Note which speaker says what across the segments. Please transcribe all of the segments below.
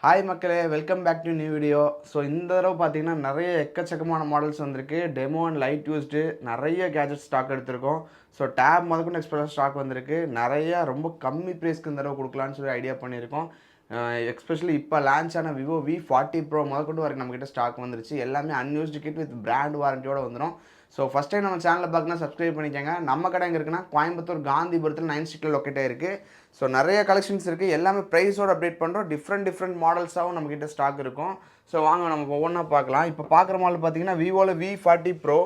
Speaker 1: Hi மக்களே, welcome back to new video. So இந்த தடவை பார்த்தீங்கன்னா நிறைய எக்கச்சக்கமான மாடல்ஸ் வந்திருக்கு. டெமோ அண்ட் லைட் யூஸ்டு நிறைய கேஜெட் ஸ்டாக் எடுத்திருக்கோம். ஸோ டேப் முதற்கொண்டு எக்ஸ்ப்ரெஸ் ஸ்டாக் வந்திருக்கு. நிறையா ரொம்ப கம்மி ப்ரைஸ்க்கு இந்த தடவை கொடுக்கலான்னு சொல்லி ஐடியா பண்ணியிருக்கோம். எஸ்பெஷலி இப்போ லான்ச் ஆன விவோ V40 Pro முதற்கொண்டு வரைக்கும் நம்மக்கிட்ட ஸ்டாக் வந்துருச்சு. எல்லாமே அன்யூஸ்டு கிட் வித் பிராண்ட் வாரண்டியோடு வந்துடும். ஸோ ஃபஸ்ட் டைம் நம்ம சேனலில் பார்க்கணும் சப்ஸ்கிரைப் பண்ணிக்கோங்க. நம்ம கடை எங்கே இருக்குன்னா கோயம்புத்தூர் காந்திபுரத்தில் 9th ஸ்ட்ரீட்டில் லொக்கேட் ஆகிருக்கு. ஸோ நிறைய கலெக்ஷன்ஸ் இருக்குது. எல்லாமே ப்ரைஸோடு அப்டேட் பண்ணுறோம். டிஃப்ரெண்ட் மாடல்ஸாகவும் நம்மக்கிட்ட ஸ்டாக் இருக்கும். ஸோ வாங்க நம்ம ஒவ்வொன்றா பார்க்கலாம். இப்போ பார்க்குற மாடல் பார்த்தீங்கன்னா விவோவில் V40 Pro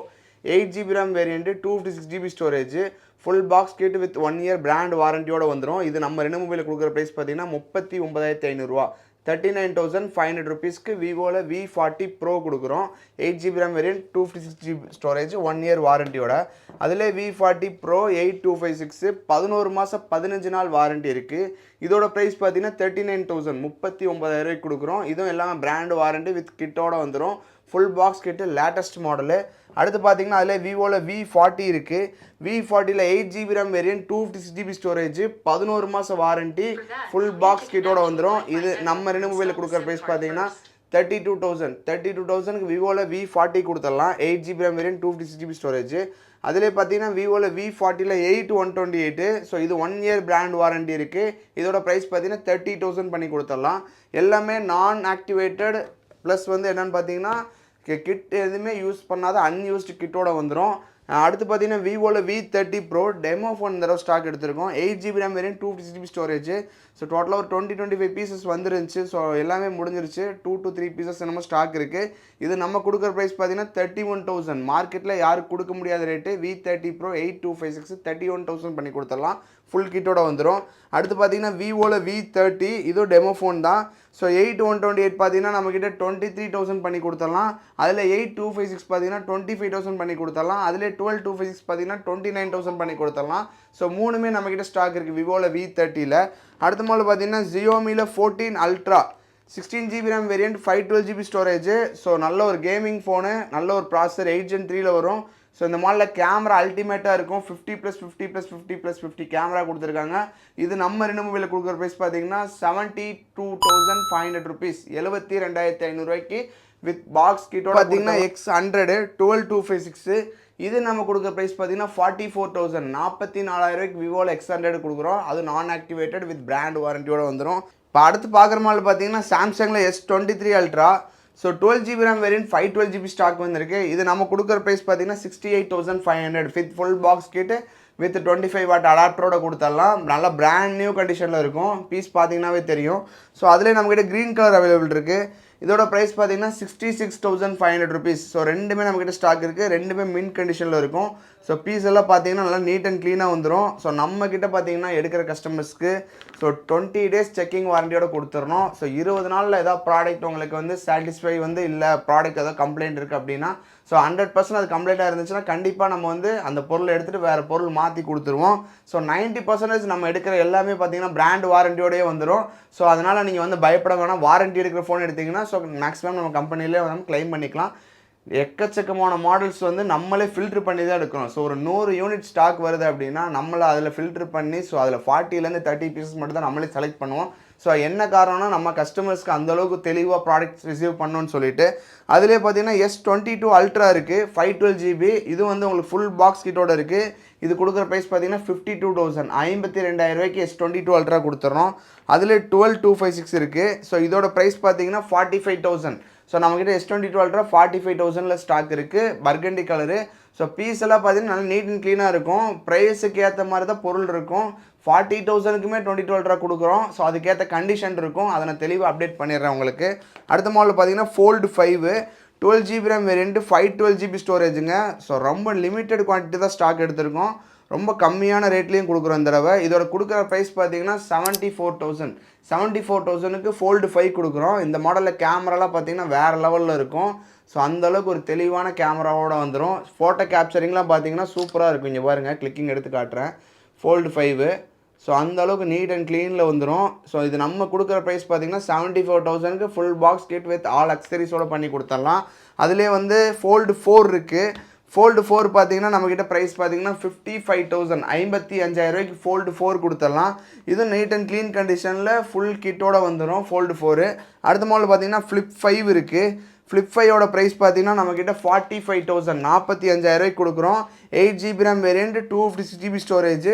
Speaker 1: 8GB RAM variant, 256GB storage, full box kit with 1 year brand வாரண்டியோடு வந்துடும். இது நம்ம ரெண்டு மொபைலில் கொடுக்குற ப்ரைஸ் பார்த்தீங்கன்னா 39,500 39,500 rupeesக்கு விவோவில் V40 Pro கொடுக்குறோம். 8GB RAM variant, 256GB storage, 1 year வாரண்டியோட. அதில் V40 Pro 8256 11 மாதம் 15 நாள் வாரண்டி இருக்குது. இதோட ப்ரைஸ் பார்த்தீங்கன்னா 39,000 39,000 கொடுக்குறோம். இதுவும் எல்லாமே பிராண்ட் வாரண்டி வித் கிட்டோட வந்துடும். ஃபுல் பாக்ஸ் கிட்டு, லேட்டஸ்ட் மாடலு. அடுத்து பார்த்தீங்கன்னா அதில் விவோவில் V40 இருக்குது. V40ல் 8GB RAM variant, 256GB storage, 11 மாதம் வாரண்டி, ஃபுல் பாக்ஸ் கிட்டோட வந்துடும். இது நம்ம ரெண்டு மொபைலில் கொடுக்குற ப்ரைஸ் பார்த்தீங்கன்னா 32,000 விவோவில் V40 கொடுத்துடலாம். 8GB RAM variant, 256GB storage. அதிலே பார்த்தீங்கன்னா விவோவில் V40ல் 8128. ஸோ இது 1 year பிராண்ட் வாரண்டி இருக்குது. இதோட ப்ரைஸ் பார்த்தீங்கன்னா 30,000 பண்ணி கொடுத்துடலாம். எல்லாமே நான் ஆக்டிவேட்டட் ப்ளஸ் வந்து என்னென்னு பார்த்தீங்கன்னா கிட் எதுவுமே யூஸ் பண்ணாத அன்யூஸ்டு கிட்டோட வந்துடும். அடுத்து பார்த்தீங்கன்னா விவோவில் V30 Pro டெமோ ஃபோன் இந்த தடவை ஸ்டாக் எடுத்திருக்கோம். 8GB RAM variant, 256GB storage. So டோட்டலாக ஒரு 25 பீசஸ் வந்துருந்துச்சு. ஸோ எல்லாமே முடிஞ்சிருச்சு. 2 to 3 பீசஸ் என்னமோ ஸ்டாக் இருக்குது. இது நம்ம கொடுக்குற ப்ரைஸ் பார்த்தீங்கன்னா 31,000. மார்க்கெட்டில் யாருக்கு கொடுக்க முடியாத ரேட்டு. V30 Pro 8256 31,000 பண்ணி கொடுத்துடலாம். ஃபுல் கிட்டோட வந்துடும். அடுத்து பார்த்தீங்கன்னா விவோவில் V30 இதுவும் டெமோ ஃபோன் தான். ஸோ 8128 பார்த்தீங்கன்னா நம்மக்கிட்ட 23,000 பண்ணி கொடுத்துடலாம். அதில் 8256 பார்த்தீங்கன்னா 25,000 பண்ணி கொடுத்துடலாம். அதில் 12,256 பார்த்தீங்கன்னா 29,000 பண்ணி கொடுத்துடலாம். ஸோ மூணுமே நம்மக்கிட்ட ஸ்டாக் இருக்குது விவோவில் V30யில். அடுத்த மாடல் பார்த்தீங்கன்னா Xiaomiயில் 14 Ultra 16GB RAM variant, 512GB storage. So நல்ல ஒரு கேமிங் ஃபோனு, நல்ல ஒரு ப்ராசஸர், 8 Gen 3ல் வரும். ஸோ இந்த மாடலில் கேமரா அல்டிமேட்டாக இருக்கும். 50+50+50+50 கேமரா கொடுத்துருக்காங்க. இது நம்ம ரெண்டு மொபைலில் கொடுக்குற ப்ரைஸ் பார்த்தீங்கன்னா 72,500 rupees 72,500 வித் பாக்ஸ் கிட்டோட பார்த்தீங்கன்னா X100 12256. இது நம்ம கொடுக்குற ப்ரைஸ் பார்த்தீங்கன்னா 44,000 44,000 விவோவில் X100 கொடுக்குறோம். அது நான் ஆக்டிவேட்டட் வித் பிராண்ட் வாரண்டியோட வந்துடும். இப்போ அடுத்து பார்க்குற மாடல் பார்த்தீங்கன்னா சாம்சங்கில் S23 Ultra. So 12GB RAM variant, 512GB stock வந்திருக்கு. இது நம்ம கொடுக்குற ப்ரைஸ் பார்த்தீங்கன்னா 68,500 with full box kit with 25 watt அடாப்டரோட கொடுத்துடலாம். நல்லா பிராண்ட் நியூ கண்டிஷனில் இருக்கும். பீஸ் பார்த்தீங்கன்னாவே தெரியும். ஸோ அதில் நம்மக்கிட்ட க்ரீன் கலர் அவைலபிள் இருக்குது. இதோட ப்ரைஸ் பார்த்தீங்கன்னா 66,500 rupees. ஸோ ரெண்டுமே நம்மக்கிட்ட ஸ்டாக் இருக்குது. ரெண்டுமே மின் கண்டிஷனில் இருக்கும். ஸோ பீஸ் எல்லாம் பார்த்தீங்கன்னா நல்லா நீட் அண்ட் க்ளீனாக வந்துடும். ஸோ நம்மக்கிட்ட பார்த்தீங்கன்னா எடுக்கிற கஸ்டமர்ஸ்க்கு ஸோ 20 days செக்கிங் வாரண்டியோட கொடுத்துடணும். ஸோ 20 நாளில் ஏதாவது ப்ராடக்ட் உங்களுக்கு வந்து சாட்டிஸ்ஃபை வந்து இல்லை, ப்ராடக்ட் ஏதாவது கம்ப்ளைண்ட் இருக்குது அப்படின்னா ஸோ 100% அது கம்ப்ளைண்ட்டாக இருந்துச்சுன்னா கண்டிப்பாக நம்ம வந்து அந்த பொருளை எடுத்துகிட்டு வேறு பொருள் மாற்றி கொடுத்துருவோம். ஸோ 90% நம்ம எடுக்கிற எல்லாமே பார்த்தீங்கன்னா பிராண்ட் வாரண்டியோடய வந்துடும். ஸோ அதனால் நீங்கள் வந்து பயப்பட வேணாம். வாரண்டி எடுக்கிற ஃபோன் எடுத்திங்கன்னா ஸோ மேக்ஸிமம் நம்ம கம்பெனிலே நம்ம கிளைம் பண்ணிக்கலாம். எக்கச்சக்கமான மாடல்ஸ் வந்து நம்மளே ஃபில்ட்ரு பண்ணி தான் எடுக்கணும். ஸோ ஒரு 100 யூனிட் ஸ்டாக் வருது அப்படின்னா நம்மளை அதில் ஃபில்ட்ரு பண்ணி ஸோ அதில் 40லேருந்து 30 பீசஸ் மட்டும் தான் நம்மளே செலக்ட் பண்ணுவோம். ஸோ என்ன காரணம்னா நம்ம கஸ்டமர்ஸ்க்கு அந்தளவுக்கு தெளிவாக ப்ராடக்ட்ஸ் ரிசீவ் பண்ணணும்னு சொல்லிட்டு. அதிலே பார்த்தீங்கன்னா S22 Ultra இருக்குது, 512GB. இது வந்து உங்களுக்கு ஃபுல் பாக்ஸ் கிட்டோட இருக்குது. இது கொடுக்குற ப்ரைஸ் பார்த்தீங்கன்னா 52,000 52,000 S22 Ultra கொடுத்துட்றோம். அதில் 12,256 இருக்குது. ஸோ இதோட ப்ரைஸ் பார்த்தீங்கன்னா 45,000. ஸோ நம்மக்கிட்ட S22 Ultra 45,000ல் ஸ்டாக் இருக்குது. Burgundy colour. ஸோ பீஸ் எல்லாம் பார்த்தீங்கன்னா நல்லா நீட் அண்ட் க்ளீனாக இருக்கும். ப்ரைஸுக்கு ஏற்ற மாதிரி தான் பொருள் இருக்கும். 40,000க்குமே 22 Ultra கொடுக்குறோம். ஸோ அதுக்கேற்ற கண்டிஷன் இருக்கும். அதை நான் தெளிவாக அப்டேட் பண்ணிடுறேன் உங்களுக்கு. அடுத்த மாடல் பார்த்தீங்கன்னா Fold 5 12GB RAM variant, 512GB ஸ்டோரேஜுங்க. ஸோ ரொம்ப லிமிட்டட் குவான்டிட்டி தான் ஸ்டாக் எடுத்திருக்கோம். ரொம்ப கம்மியான ரேட்லேயும் கொடுக்குறோம் இந்த தடவை. இதோட கொடுக்குற ப்ரைஸ் பார்த்தீங்கன்னா 74,000 74,000க்கு Fold 5 கொடுக்குறோம். இந்த மாடலில் கேமராலாம் பார்த்தீங்கன்னா வேறு லெவலில் இருக்கும். ஸோ அந்தளவுக்கு ஒரு தெளிவான கேமராவோட வந்துடும். ஃபோட்டோ கேப்சரிங்லாம் பார்த்தீங்கன்னா சூப்பராக இருக்கும். இங்கே பாருங்கள், கிளிக்கிங் எடுத்து காட்டுறேன். Fold 5 ஸோ அந்தளவுக்கு நீட் அண்ட் க்ளீனில் வந்துடும். ஸோ இது நம்ம கொடுக்குற ப்ரைஸ் பார்த்தீங்கன்னா 74,000க்கு full box kit with all அக்சரிஸோடு பண்ணி கொடுத்துடலாம். அதிலே வந்து Fold 4 இருக்குது. ஃபோல்டு 4 பார்த்தீங்கன்னா நம்மக்கிட்ட ப்ரைஸ் பார்த்தீங்கன்னா 55,000 55,000 ஃபோல்டு 4 கொடுத்துடலாம். இது நீட் அண்ட் க்ளீன் கண்டிஷனில் ஃபுல் கிட்டோட வந்துடும் ஃபோல்டு 4. அடுத்த மாடல் பார்த்தீங்கன்னா ஃப்ளிப் 5 இருக்குது. ஃப்ளிப் 5ஓட ப்ரைஸ் பார்த்தீங்கன்னா நம்மக்கிட்ட 45,000 45,000 கொடுக்குறோம். 8GB RAM variant 256GB storage,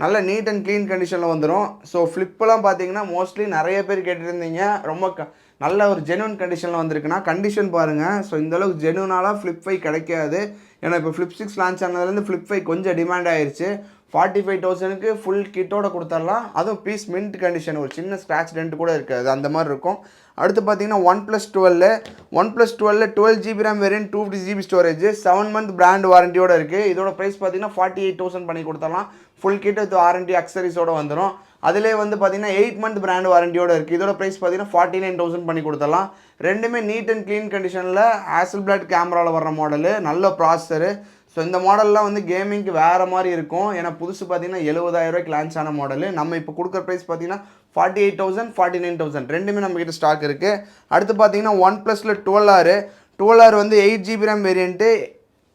Speaker 1: நல்ல நீட் அண்ட் க்ளீன் கண்டிஷனில் வந்துடும். ஸோ ஃப்ளிப்பெல்லாம் பார்த்தீங்கன்னா மோஸ்ட்லி நிறைய பேர் கேட்டுருந்தீங்க, ரொம்ப நல்ல ஒரு ஜெனுவன் கண்டிஷனில் வந்திருக்குன்னா கண்டிஷன் பாருங்கள். ஸோ இந்தளவுக்கு ஜெனுவனாலாம் ஃப்ளிப் 5 கிடைக்காது. ஏன்னா இப்போ ஃப்ளிப் 6 லான்ச் ஆனதுலேருந்து ஃப்ளிப் 5 கொஞ்சம் டிமாண்ட் ஆயிடுச்சு. 45,000க்கு ஃபுல் கிட்டோட கொடுத்துடலாம். அதுவும் பீஸ் மின்ட் கண்டிஷன், ஒரு சின்ன ஸ்க்ராட்ச் டென்ட் கூட இருக்காது, அந்த மாதிரி இருக்கும். அடுத்து பார்த்தீங்கன்னா OnePlus 12 12GB RAM variant 256GB storage, 7 month brand வாரண்டியோட இருக்குது. இதோட ப்ரைஸ் பார்த்தீங்கன்னா 48,000 பண்ணி கொடுத்துடலாம். ஃபுல் கிட் வித் வாரண்டி அக்சரிஸோட வந்துடும். அதிலே வந்து பார்த்தீங்கன்னா 8 month பிராண்ட் வாரண்டியோட இருக்குது. இதோட ப்ரைஸ் பார்த்தீங்கன்னா 49,000 பண்ணி கொடுத்துடலாம். ரெண்டுமே நீட் அண்ட் க்ளீன் கண்டிஷனில் ஹாசல்பிளாட் கேமராவில் வர்ற மாடலு, நல்ல ப்ராசஸரு. ஸோ இந்த மாடல்லாம் வந்து கேமிங்க்கு வேறு மாதிரி இருக்கும். ஏன்னா புதுசு பார்த்தீங்கன்னா 70,000 லான்ச் ஆன மாடலு. நம்ம இப்போ கொடுக்குற ப்ரைஸ் பார்த்தீங்கன்னா 48,000 49,000 ரெண்டுமே நம்மக்கிட்ட ஸ்டாக் இருக்குது. அடுத்து பார்த்தீங்கன்னா OnePlusல 12R வந்து 8GB RAM variant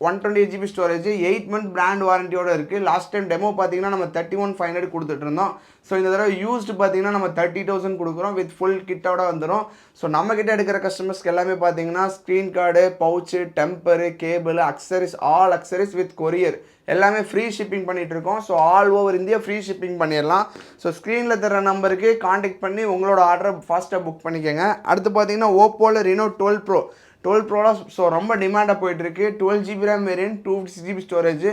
Speaker 1: 128GB storage, 8 month brand வாரண்டியோட இருக்குது. லாஸ்ட் டைம் டெமோ பார்த்தீங்கன்னா நம்ம 31,500 கொடுத்துட்டு இருந்தோம். ஸோ இந்த தடவை யூஸ்டு பார்த்தீங்கன்னா நம்ம 30,000 கொடுக்குறோம், வித் ஃபுல் கிட்டோட வந்துடும். ஸோ நம்மக்கிட்ட எடுக்கிற கஸ்டமர்ஸ்க்கு எல்லாமே பார்த்தீங்கன்னா screen card, pouch, டெம்பரு, cable, accessories, all accessories with courier எல்லாமே ஃப்ரீ ஷிப்பிங் பண்ணிகிட்டு இருக்கோம். So all over India free shipping பண்ணிடலாம். ஸோ ஸ்க்ரீனில் தர நம்பருக்கு காண்டாக்ட் பண்ணி உங்களோட ஆர்டரை ஃபாஸ்ட்டாக புக் பண்ணிக்கோங்க. அடுத்து பார்த்தீங்கன்னா ஓப்போவில் Reno 12 Pro ஸோ ரொம்ப டிமாண்டாக போயிட்டுருக்கு. 12GB RAM variant 256GB storage,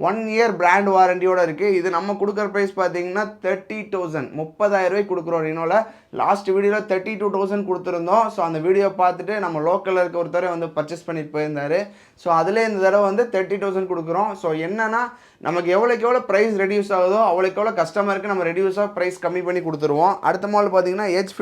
Speaker 1: 1 year brand வாரண்டியோட இருக்குது. இது நம்ம கொடுக்குற ப்ரைஸ் பார்த்தீங்கன்னா 30,000 30,000 கொடுக்குறோம். Renoவில் லாஸ்ட் வீடியோவில் 32,000 கொடுத்துருந்தோம். ஸோ அந்த வீடியோ பார்த்துட்டு நம்ம லோக்கலில் இருக்க ஒருத்தர் வந்து பர்ச்சேஸ் பண்ணிட்டு போயிருந்தார். ஸோ அதிலே இந்த தடவை வந்து 30,000 கொடுக்குறோம். ஸோ என்னன்னா நமக்கு எவ்வளோக்கு எவ்வளோ ப்ரைஸ் ரெடியூஸ் ஆகுதோ அவ்வளோக்கு எவ்வளோ கஸ்டமருக்கு நம்ம ரெடியூஸாக ப்ரைஸ் கம்மி பண்ணி கொடுத்துருவோம். அடுத்த மாடல் பார்த்தீங்கன்னா Edge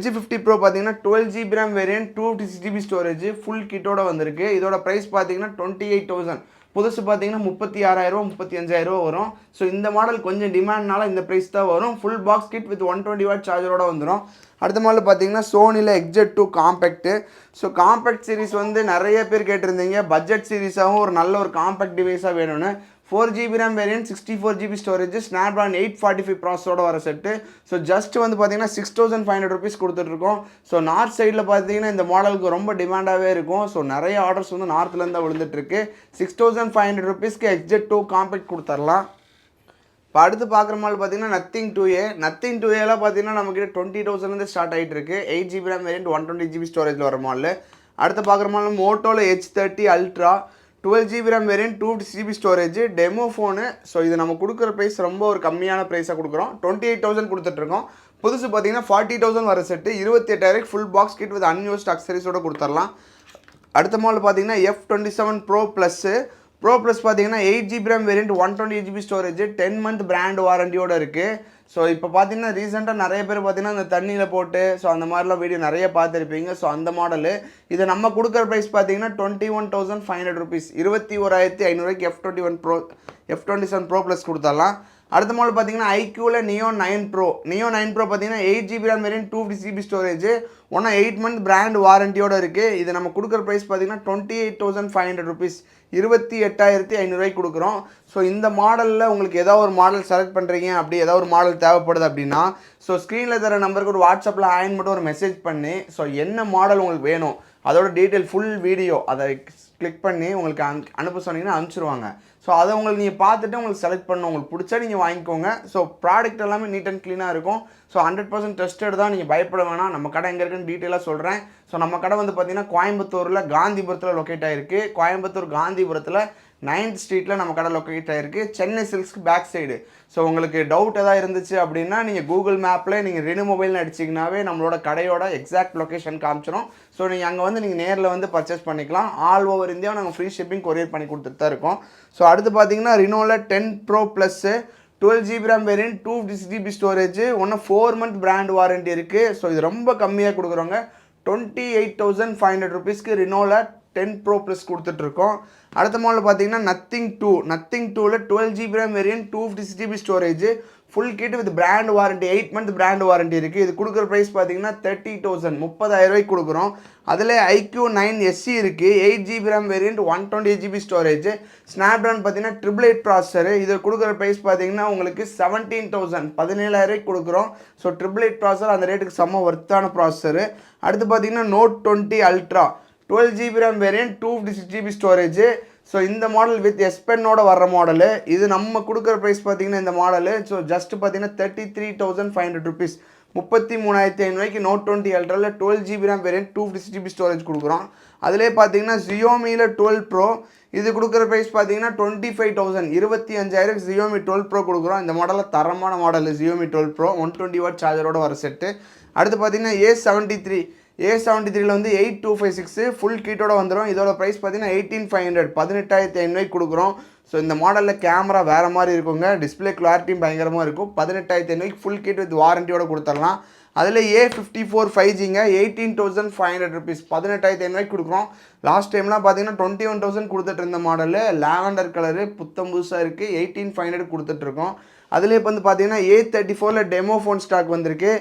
Speaker 1: 50 Pro பார்த்தீங்கன்னா 12GB RAM variant 256GB storage, full கிட்டோட வந்திருக்கு. இதோட ப்ரைஸ் பார்த்தீங்கன்னா 28,000. புதுசு பார்த்தீங்கன்னா 36,000 35,000 வரும். ஸோ இந்த மாடல் கொஞ்சம் டிமாண்ட்னால இந்த ப்ரைஸ் தான் வரும். Full box kit with 120W சார்ஜரோட வந்துடும். அடுத்த மாடல் பார்த்தீங்கன்னா சோனியில் XZ2 compact. So compact series வந்து நிறைய பேர் கேட்டிருந்தீங்க, பட்ஜெட் சீரிஸாகவும் ஒரு நல்ல ஒரு காம்பேக்ட் டிவைஸாக வேணும்னு. 4GB RAM variant 64GB storage, Snapdragon 845 ப்ராசஸோட வர செட்டு. ஸோ ஜஸ்ட் வந்து பார்த்தீங்கன்னா 6,500 rupees கொடுத்துட்ருக்கோம். ஸோ நார்த் சைடில் பார்த்தீங்கன்னா இந்த மாடலுக்கு ரொம்ப டிமாண்டாகவே இருக்கும். ஸோ நிறைய ஆர்டர்ஸ் வந்து நார்த்லேருந்து தான் விழுந்துட்டுருக்கு. 6,500 rupeesக்கு XZ2 காம்பேக்ட் கொடுத்துடலாம். இப்போ அடுத்து பார்க்குற மாடல் பார்த்தீங்கன்னா Nothing 2A பார்த்தீங்கன்னா நமக்கு 20,000 ஸ்டார்ட் ஆகிட்டு இருக்கு. 8GB RAM வேரியன்ட் 120GB ஸ்டோரேஜில் வர மாடல். அடுத்து பார்க்குற மாடல் மோட்டோவில் H30 Ultra, 12GB RAM variant 256GB storage, demo phone. So இது நம்ம கொடுக்குற ப்ரைஸ் ரொம்ப ஒரு கம்மியான ப்ரைஸாக கொடுக்குறோம். 28,000 கொடுத்துட்ருக்கோம். புதுசு பார்த்தீங்கன்னா 40,000 வர set, 28,000 full box kit with unused அக்சரிஸோட கொடுத்துடலாம். அடுத்த மாடல் பார்த்தீங்கன்னா F27 Pro Plus பார்த்தீங்கன்னா 8GB RAM variant 128GB storage, 10 month brand வாரண்டியோட இருக்குது. ஸோ இப்போ பார்த்தீங்கன்னா ரீசெண்டாக நிறைய பேர் பார்த்தீங்கன்னா இந்த தண்ணியில் போட்டு ஸோ அந்த மாதிரிலாம் வீடியோ நிறைய பார்த்துருப்பீங்க. ஸோ அந்த மாடலு இதை நம்ம கொடுக்குற ப்ரைஸ் பார்த்தீங்கன்னா 21,500 rupees, 21,500 F27 Pro Plus கொடுத்துடலாம். அடுத்த மாடல் பார்த்தீங்கன்னா ஐக்யூவில் Neo 9 Pro பார்த்தீங்கன்னா 8GB RAM variant 256GB storage, 8 month brand வாரண்டியோட இருக்குது. இது நம்ம கொடுக்குற ப்ரைஸ் பார்த்தீங்கன்னா 28,500 rupees, 28,500 கொடுக்குறோம். ஸோ இந்த மாடலில் உங்களுக்கு ஏதாவது ஒரு மாடல் செலக்ட் பண்ணுறீங்க, அப்படி ஏதாவது ஒரு மாடல் தேவைப்படுது அப்படின்னா ஸோ ஸ்க்ரீனில் தர நம்பருக்கு ஒரு வாட்ஸ்அப்பில் ஹேண்ட் மட்டும் ஒரு மெசேஜ் பண்ணி ஸோ என்ன மாடல் உங்களுக்கு வேணும் அதோட டீட்டெயில் ஃபுல் வீடியோ அதை கிளிக் பண்ணி உங்களுக்கு அனுப்ப சொன்னீங்கன்னா அனுப்பிச்சிருவாங்க. ஸோ அதை உங்களுக்கு நீங்கள் பார்த்துட்டு உங்களுக்கு செலக்ட் பண்ணணும், உங்களுக்கு பிடிச்சா நீங்கள் வாங்கிக்கோங்க. ஸோ ப்ராடக்ட் எல்லாமே நீட் அண்ட் க்ளீனாக இருக்கும். ஸோ 100% ட்ரஸ்டட் தான், நீங்கள் பயப்பட வேணாம். நம்ம கடை எங்கே இருக்குன்னு டீட்டெயிலாக சொல்கிறேன். ஸோ நம்ம கடை வந்து பார்த்திங்கன்னா கோயம்புத்தூரில் காந்திபுரத்தில் லொக்கேட் ஆகிருக்கு. கோயம்புத்தூர் காந்திபுரத்தில் 9th ஸ்ட்ரீட்டில் நம்ம கடை லொக்கேட் ஆகிருக்கு, சென்னை சில்க்ஸ்க்கு பேக் சைடு. ஸோ உங்களுக்கு டவுட் எதாவது இருந்துச்சு அப்படின்னா நீங்கள் கூகுள் மேப்பில் நீங்கள் ரெனு மொபைல்னு அடிச்சிங்கனாவே நம்மளோட கடையோட எக்ஸாக்ட் லொக்கேஷன் காமிச்சிடும். ஸோ நீங்கள் அங்கே வந்து நீங்கள் நேரில் வந்து பர்ச்சேஸ் பண்ணிக்கலாம். ஆல் ஓவர் இந்தியாவை நாங்கள் ஃப்ரீ ஷிப்பிங் கொரியர் பண்ணி கொடுத்துட்டு தான் இருக்கோம். ஸோ அடுத்து பார்த்தீங்கன்னா Renoவில் 10 Pro Plus 12GB RAM variant 256GB storage, 4 month brand warranty இருக்குது. ஸோ இது ரொம்ப கம்மியாக கொடுக்குறோங்க. 28,500 rupeesக்கு Renoவில் 10 Pro Plus கொடுத்துட்ருக்கோம். அடுத்த மாடல் பார்த்தீங்கன்னா Nothing 2ல 12GB RAM variant 256GB storage, full kit with brand warranty 8 month brand warranty இருக்குது. இது கொடுக்குற ப்ரைஸ் பார்த்தீங்கன்னா 30,000 30,000 கொடுக்குறோம். அதில் iQ9 SE இருக்குது, 8GB RAM variant, 128GB storage, Snapdragon பார்த்தீங்கன்னா 888 ப்ராசஸர். இது கொடுக்குற ப்ரைஸ் பார்த்தீங்கன்னா உங்களுக்கு 17,000 17,000 கொடுக்குறோம். ஸோ 888 ப்ராசஸர் அந்த ரேட்டுக்கு செம்ம ஒர்த்தான ப்ராசஸர். அடுத்து பார்த்தீங்கன்னா Note 20 Ultra 12GB RAM variant, 256GB storage. So இந்த மாடல் வித் S Penோட வர்ற மாடலு. இது நம்ம கொடுக்குற ப்ரைஸ் பார்த்தீங்கன்னா இந்த மாடலு ஸோ ஜஸ்ட் பார்த்தீங்கன்னா 33,500 rupees, 33,500 Note 20 Ultraவில் 12GB RAM variant, 256GB storage கொடுக்குறோம். அதிலே பார்த்தீங்கன்னா Xiaomiயில் 12 Pro. இது கொடுக்குற ப்ரைஸ் பார்த்தீங்கன்னா 25,000 25,000 Xiaomi 12 Pro கொடுக்குறோம். இந்த மாடலில் தரமான மாடல் Xiaomi 12 Pro 120W சார்ஜரோட வர செட்டு. அடுத்து பார்த்தீங்கன்னா A73ல வந்து 8256 ஃபுல் கிட்டோட வந்துடும். இதோட ப்ரைஸ் பார்த்தீங்கன்னா 18,500 18,500 கொடுக்குறோம். ஸோ இந்த மாடலில் கேமரா வேறு மாதிரி இருக்குங்க, டிஸ்பிளே கிளாரிட்டியும் பயங்கரமாக இருக்கும். 18,500 ஃபுல் கிட் வித் வாரண்டியோட கொடுத்துடலாம். அதில் A54 5Gங்க 18,500 ருபீஸ் 18,500 கொடுக்குறோம். லாஸ்ட் டைம்லாம் பார்த்தீங்கன்னா 21,000 கொடுத்துட்டு இருந்த மாடலு லாவெண்டர் கலரு புத்தம் புதுசாக இருக்குது, 18,500 கொடுத்துட்ருக்கோம். அதில் இப்போ வந்து பார்த்தீங்கன்னா A34ல் டெமோ ஃபோன் ஸ்டாக் வந்திருக்கு,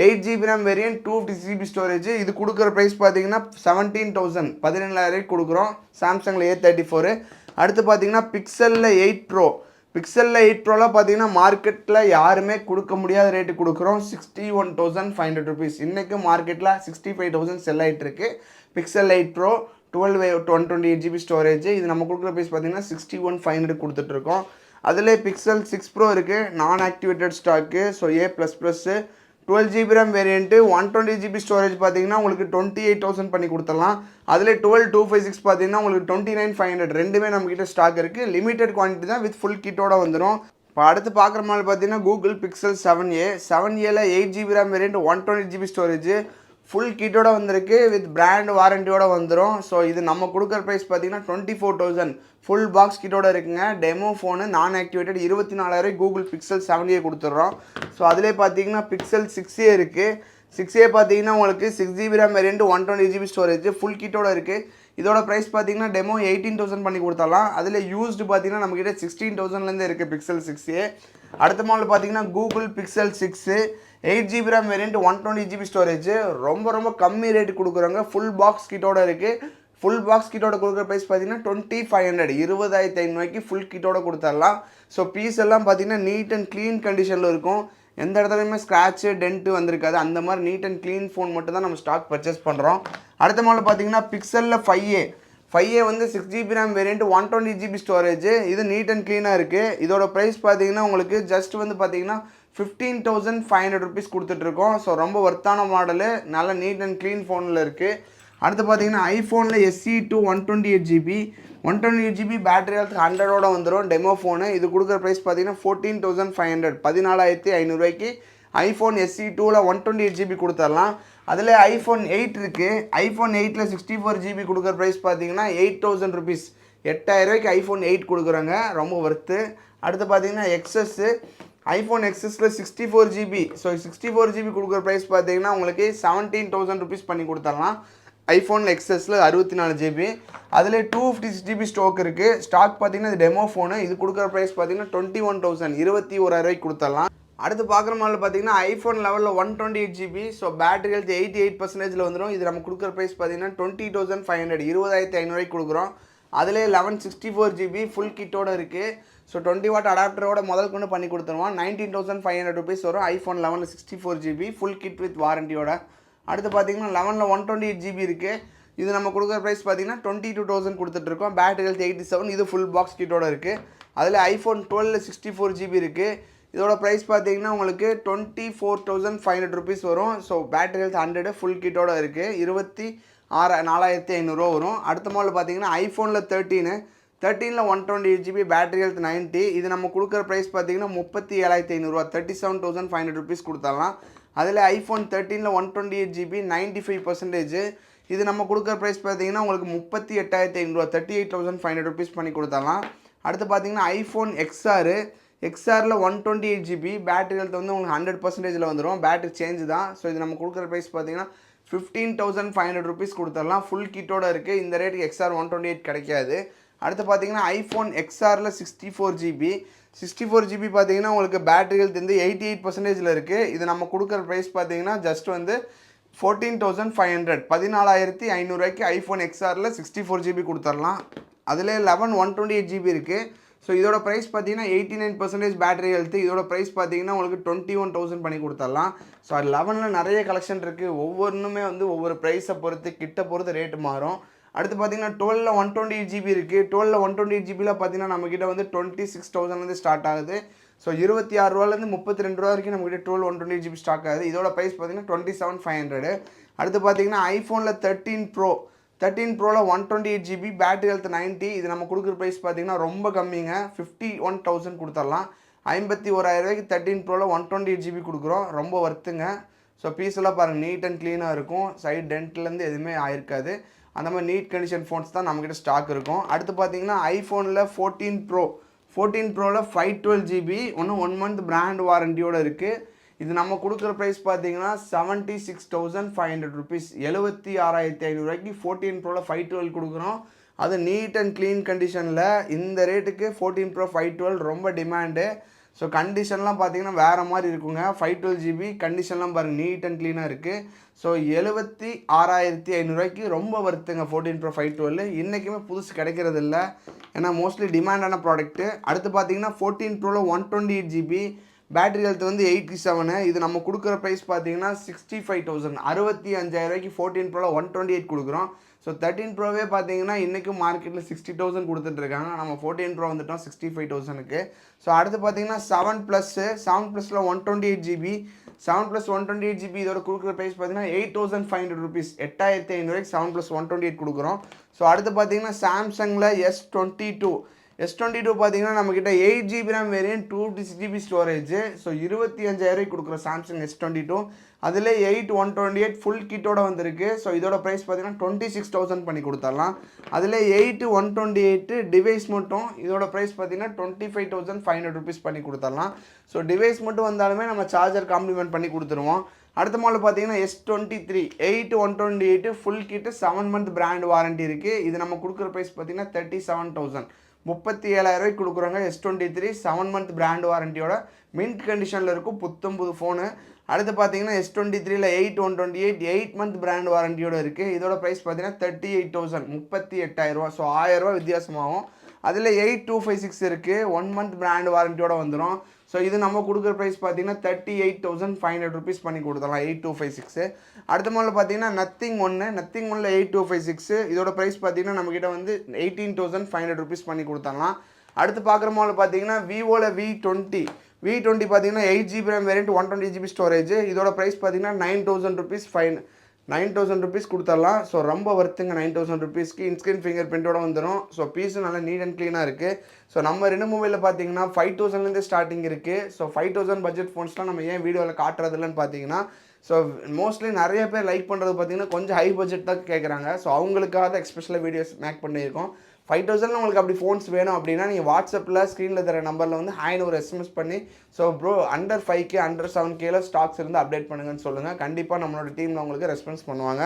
Speaker 1: 8GB RAM variant, 256GB storage. இது கொடுக்குற ப்ரைஸ் பார்த்தீங்கன்னா 17,000 17,000 கொடுக்குறோம் சாம்சங்கில் A34. அடுத்து பார்த்தீங்கன்னா பிக்சலில் 8 Pro பிக்சலில் 8 Proலாம் பார்த்தீங்கன்னா மார்க்கெட்டில் யாருமே கொடுக்க முடியாத ரேட்டு கொடுக்குறோம், 61,500 ருபீஸ். இன்றைக்கு மார்க்கெட்டில் 65,000 செல் ஆகிட்டு இருக்கு. Pixel 8 Pro 128GB storage. இது நம்ம கொடுக்குற ப்ரைஸ் பார்த்தீங்கன்னா 61,500 கொடுத்துட்ருக்கோம். அதில் பிக்சல் 6 Pro இருக்குது, நான் activated stock. So A++, 12GB RAM variant, 128GB storage பார்த்தீங்கன்னா உங்களுக்கு 28,000 பண்ணி கொடுத்துடலாம். அதில் 12256 பார்த்தீங்கன்னா உங்களுக்கு 29,500 ரெண்டுமே நம்மக்கிட்ட ஸ்டாக் இருக்குது. லிமிடெட் குவான்டிட்டி தான் வித் ஃபுல் கிட்டோட வந்துடும். இப்போ அடுத்து பார்க்குற மாதிரி பார்த்தீங்கன்னா கூகுள் பிக்சல் 7Aல 8GB RAM variant, 128GB storage full கிட்டோட வந்திருக்கு, வித் பிராண்ட் வாரண்டியோட வந்துடும். ஸோ இது நம்ம கொடுக்குற ப்ரைஸ் பார்த்தீங்கன்னா 24,000 ஃபுல் பாக்ஸ் கிட்டோட இருக்குங்க. டெமோ ஃபோனு நான் ஆக்டிவேட்டட் 24,000 கூகுள் பிக்சல் 7A கொடுத்துட்றோம். ஸோ அதிலே பார்த்தீங்கன்னா பிக்சல் 6A இருக்குது. 6A பார்த்தீங்கன்னா உங்களுக்கு 6GB RAM variant, 128GB storage full கிட்டோட இருக்குது. இதோட ப்ரைஸ் பார்த்தீங்கன்னா டெமோ 18,000 பண்ணி கொடுத்துடலாம். அதில் யூஸ்டு பார்த்தீங்கன்னா நம்மக்கிட்ட 16,000லேருந்து இருக்குது பிக்சல் 6A. அடுத்த மாடல் பார்த்தீங்கன்னா Google pixel 6 8GB RAM variant, 128GB storage. ரொம்ப கம்மி ரேட்டு கொடுக்குறாங்க, ஃபுல் பாக்ஸ் கிட்டோட இருக்குது. ஃபுல் பாக்ஸ் கிட்டோட கொடுக்குற ப்ரைஸ் பார்த்தீங்கன்னா 25,500 20,500 ஃபுல் கிட்டோட கொடுத்துடலாம். ஸோ பீஸ் எல்லாம் பார்த்தீங்கன்னா நீட் அண்ட் க்ளீன் கண்டிஷனில் இருக்கும், எந்த இடத்துலையுமே ஸ்க்ராட்சு டென்ட்டு வந்திருக்காது. அந்த மாதிரி நீட் அண்ட் க்ளீன் ஃபோன் மட்டும் தான் நம்ம ஸ்டாக் பர்ச்சேஸ் பண்ணுறோம். அடுத்த மாடல் பார்த்தீங்கன்னா பிக்சலில் 5A வந்து 6GB RAM variant, 128GB storage. இது நீட் அண்ட் க்ளீனாக இருக்குது. இதோட ப்ரைஸ் பார்த்தீங்கன்னா உங்களுக்கு ஜஸ்ட் வந்து பார்த்தீங்கன்னா 15,500 ருபீஸ் கொடுத்துட்ருக்கோம். ஸோ ரொம்ப ஒர்த்தான மாடலு, நல்ல நீட் அண்ட் க்ளீன் ஃபோனில் இருக்குது. அடுத்து பார்த்தீங்கன்னா ஐஃபோனில் SE2 128GB பேட்டரி ஹெல்த் 100ஓட வந்துடும் டெமோ ஃபோனு. இது கொடுக்குற ப்ரைஸ் பார்த்தீங்கன்னா 14,500 14,500 ஐஃபோன் SE2ல் 128GB கொடுத்துடலாம். அதில் ஐஃபோன் 8 இருக்குது. ஐஃபோன் 8ல் 64GB கொடுக்குற ப்ரைஸ் பார்த்தீங்கன்னா 8,000 ருபீஸ் 8,000 ஐஃபோன் 8 கொடுக்குறாங்க, ரொம்ப ஒர்த்து. அடுத்து பார்த்தீங்கன்னா ஐஃபோன் XSல 64GB. ஸோ 64GB கொடுக்குற ப்ரைஸ் பார்த்தீங்கன்னா உங்களுக்கு 17,000 ருபீஸ் பண்ணி கொடுத்துடலாம். ஐஃபோன் XSல 64GB. அதில் 256GB ஸ்டாக் பார்த்தீங்கன்னா இது டெமோ ஃபோனு. இது கொடுக்குற ப்ரைஸ் பார்த்தீங்கன்னா 21,000 21,000 கொடுத்துடலாம். அடுத்து பார்க்குற மாதிரி பார்த்தீங்கன்னா ஐஃபோன் லெவலில் 128GB. ஸோ பேட்டரி ஹெல்த் 88% வந்துடும். இது நம்ம கொடுக்குற ப்ரைஸ் பார்த்தீங்கன்னா 20,500 20,500 கொடுக்குறோம். அதிலே 1164GB ஃபுல் கிட்டோட இருக்குது. ஸோ 20W அடாப்டரோட முதல் கொண்டு பண்ணி கொடுத்துருவோம். 19,500 ருபீஸ் வரும். IPhone 11 64GB full kit with வாரண்டியோட. அடுத்து பார்த்தீங்கன்னா 11ல் 128GB இருக்குது. இது நம்ம கொடுக்குற ப்ரைஸ் பார்த்தீங்கன்னா 22,000 கொடுத்துட்ருக்கோம். Battery health 87. இது ஃபுல் பாக்ஸ் கிட்டோட இருக்குது. அதில் ஐஃபோன் 12ல் 64GB இருக்குது. இதோட ப்ரைஸ் பார்த்தீங்கன்னா உங்களுக்கு 24,500 ருபீஸ் வரும். ஸோ பேட்டரி ஹெல்த் 100 ஃபுல் கிட்டோட இருக்குது. 24,500 வரும். அடுத்த மாடல் பார்த்தீங்கன்னா ஐஃபோனில் 13ல் 128GB பேட்டரி ஹெல்த் 90. இது நம்ம கொடுக்குற ப்ரைஸ் பார்த்தீங்கன்னா 37,500 37,500 ருபீஸ் கொடுத்துடலாம். அதில் ஐஃபோன் 13ல் 128GB 95%. இது நம்ம கொடுக்குற ப்ரைஸ் பார்த்தீங்கன்னா உங்களுக்கு 38,500 38,500 ருபீஸ் பண்ணி கொடுத்துடலாம். அடுத்து பார்த்தீங்கன்னா ஐஃபோன் XRல 128GB பேட்டரி ஹெல்த் வந்து உங்களுக்கு 100%ல் வந்துடும். பேட்டரி சேஞ்ச் தான். ஸோ இது நம்ம கொடுக்குற ப்ரைஸ் பார்த்தீங்கன்னா 15,500 ருபீஸ் கொடுத்துடலாம். ஃபுல் கிட்டோட இருக்குது. இந்த ரேட்டுக்கு XR 128 கிடைக்காது. அடுத்து பார்த்தீங்கன்னா ஐஃபோன் XRல 64GB 64 GB பார்த்தீங்கன்னா உங்களுக்கு பேட்டரி ஹெல்த் வந்து 88%ல இருக்குது. இது நம்ம கொடுக்குற ப்ரைஸ் பார்த்தீங்கன்னா ஜஸ்ட் வந்து 14,500 14,500 ஐஃபோன் XRல 64 GB கொடுத்துடலாம். அதில் 11 128 GB இருக்குது. ஸோ இதோட ப்ரைஸ் பார்த்தீங்கன்னா 89% பேட்டரி ஹெல்த்து. இதோட ப்ரைஸ் பார்த்தீங்கன்னா உங்களுக்கு 21,000 பண்ணி கொடுத்துடலாம். ஸோ 11ல் நிறைய கலெக்ஷன் இருக்குது. ஒவ்வொன்றுமே வந்து ஒவ்வொரு ப்ரைஸை பொறுத்து கிட்ட பொறுத்து ரேட்டு மாறும். அடுத்து பார்த்தீங்கன்னா 12ல் 128 GB இருக்குது. 12ல் 128 GBயில் பார்த்தீங்கன்னா நம்மக்கிட்ட வந்து 26,000 ஸ்டார்ட் ஆகுது. ஸோ 26 ரூபாலேருந்து 32 ரூபா வரைக்கும் நம்மக்கிட்ட 12 128 GB ஸ்டாக் ஆகுது. இதோட ப்ரைஸ் பார்த்தீங்கன்னா 27,500. அடுத்து பார்த்தீங்கன்னா ஐஃபோனில் 13 ப்ரோவில் 128 GB பேட்டரி ஹெல்த் 90. இது நம்ம கொடுக்குற ப்ரைஸ் பார்த்தீங்கன்னா ரொம்ப கம்மிங்க. 51,000 கொடுத்துடலாம். 51,000 13 ப்ரோவில் 128 GB கொடுக்குறோம். ரொம்ப ஒர்த்துங்க. ஸோ பீஸெல்லாம் பாருங்கள் நீட் அண்ட் க்ளீனாக இருக்கும். சைட் டென்ட்லேருந்து எதுவுமே ஆயிருக்காது. அந்த மாதிரி நீட் கண்டிஷன் ஃபோன்ஸ் தான் நம்மக்கிட்ட ஸ்டாக் இருக்கும். அடுத்து பார்த்தீங்கன்னா ஐஃபோனில் 14 ப்ரோவில் 512 GB ஒன்றும் 1 month பிராண்ட் வாரண்டியோடு இருக்குது. இது நம்ம கொடுக்குற ப்ரைஸ் பார்த்தீங்கன்னா 76,500 ருபீஸ். 76,500 14 ப்ரோவில் 512 கொடுக்குறோம். அது நீட் அண்ட் க்ளீன் கண்டிஷனில். இந்த ரேட்டுக்கு 14 ப்ரோ 512 ரொம்ப டிமாண்டு. ஸோ கண்டிஷன்லாம் பார்த்தீங்கன்னா வேறு மாதிரி இருக்குங்க. 512 GB கண்டிஷன்லாம் பாருங்கள் நீட் அண்ட் க்ளீனாக இருக்குது. ஸோ 76,500 ரொம்ப வருத்துங்க 14 ப்ரோ 512. இன்றைக்குமே புதுசு கிடைக்கிறது இல்லை, ஏன்னா மோஸ்ட்லி டிமாண்டான ப்ராடக்ட்டு. அடுத்து பார்த்தீங்கன்னா 14 ப்ரோவில் 128 GB பேட்டரி ஹெல்த் வந்து 87. இது நம்ம கொடுக்குற ப்ரைஸ் பார்த்தீங்கன்னா 65,000 65,000 14 ப்ரோவில் 128 கொடுக்குறோம். ஸோ 13 ப்ரோவே பார்த்தீங்கன்னா இன்றைக்கும் மார்க்கெட்டில் 60,000 கொடுத்துட்ருக்காங்க. நம்ம 14 ப்ரோ வந்துட்டோம் 65,000க்கு. ஸோ அடுத்து பார்த்தீங்கன்னா 7+ல் 128 GB 7+, 128 GB இதோட கொடுக்குற ப்ரைஸ் பார்த்தீங்கன்னா 8,500 ருபீஸ். 8,500 7+128 கொடுக்குறோம். ஸோ அடுத்து பார்த்தீங்கன்னா சாம்சங்கில் S22 பார்த்தீங்கன்னா நம்மக்கிட்ட 8 GB RAM variant 256 GB storage. So 25,000 கொடுக்குறோம் சாம்சங் S22. அதில் 8 128 ஃபுல் கிட்டோட வந்திருக்கு. ஸோ இதோட ப்ரைஸ் பார்த்தீங்கன்னா 26,000 பண்ணி கொடுத்துடலாம். அதில் 8 128 டிவைஸ் மட்டும் இதோட ப்ரைஸ் பார்த்தீங்கன்னா 25,500 ருபீஸ் பண்ணி கொடுத்துடலாம். ஸோ டிவைஸ் மட்டும் வந்தாலுமே நம்ம சார்ஜர் காம்ப்ளிமெண்ட் பண்ணி கொடுத்துருவோம். அடுத்த மாடல் பார்த்தீங்கன்னா S23 8 128 full kit 7 month brand warranty இருக்குது. இது நம்ம கொடுக்குற ப்ரைஸ் பார்த்தீங்கன்னா 37,000 37,000 கொடுக்குறாங்க. S23 7 month பிராண்ட் வாரண்டியோட மின்ட் கண்டிஷனில் இருக்கும் புத்தம்புது ஃபோனு. அடுத்து பார்த்தீங்கன்னா S23ல் 8 128 8 month பிராண்ட் வாரண்டியோடு இருக்குது. இதோட ப்ரைஸ் பார்த்தீங்கன்னா 38,000 38,000. ஸோ 1000 வித்தியாசமாகும். அதில் 8256 இருக்குது 1 month பிராண்ட் வாரண்டியோடு வந்துடும். ஸோ இது நம்ம கொடுக்குற ப்ரைஸ் பார்த்தீங்கன்னா 38,500 ருபீஸ் பண்ணி கொடுத்துடலாம் 8256. அடுத்த மாடல் பார்த்தீங்கன்னா நத்திங் ஒன்னில் 8256 இதோட ப்ரைஸ் பார்த்தீங்கன்னா நம்மக்கிட்ட வந்து 18,500 ருபீஸ் பண்ணி கொடுத்துடலாம். அடுத்து பார்க்குற மாடல் பார்த்தீங்கன்னா விவோவில் V20 பார்த்தீங்கன்னா 8 GB RAM variant 120 GB storage. இதோட ப்ரைஸ் பார்த்தீங்கன்னா 9,000 ருபீஸ் கொடுத்துடலாம். ஸோ ரொம்ப வருத்துங்க 9,000 ருபீஸ்க்கு. இன்ஸ்கிரீன் ஃபிங்கர் பிரிண்டோட வந்துடும். ஸோ பீஸும் நல்லா நீட் அண்ட் க்ளீனாக இருக்குது. ஸோ நம்ம ரெண்டு மொபைலில் பார்த்தீங்கன்னா 5,000லேருந்து ஸ்டார்டிங் இருக்குது. ஸோ 5,000 பட்ஜெட் ஃபோன்ஸ்லாம் நம்ம ஏன் வீடியோவில் காட்டுறதில்லன்னு பார்த்தீங்கன்னா, ஸோ மோஸ்ட்லி நிறைய பேர் லைக் பண்ணுறது பார்த்தீங்கன்னா கொஞ்சம் ஹை பட்ஜெட் தான் கேட்குறாங்க. ஸோ அவங்களுக்காக தான் எக்ஸ்பெஷலாக வீடியோஸ் மேக் பண்ணியிருக்கோம். 5,000 உங்களுக்கு அப்படி ஃபோன்ஸ் வேணும் அப்படின்னா நீங்கள் வாட்ஸ்அப்பில் ஸ்க்ரீனில் தர நம்பரில் வந்து ஹாய்னு ஒரு SMS பண்ணி so bro under 5K under 7Kல ஸ்டாக்ஸ் இருந்து அப்டேட் பண்ணுங்கன்னு சொல்லுங்கள். கண்டிப்பாக நம்மளோட டீமில் உங்களுக்கு ரெஸ்பான்ஸ் பண்ணுவாங்க.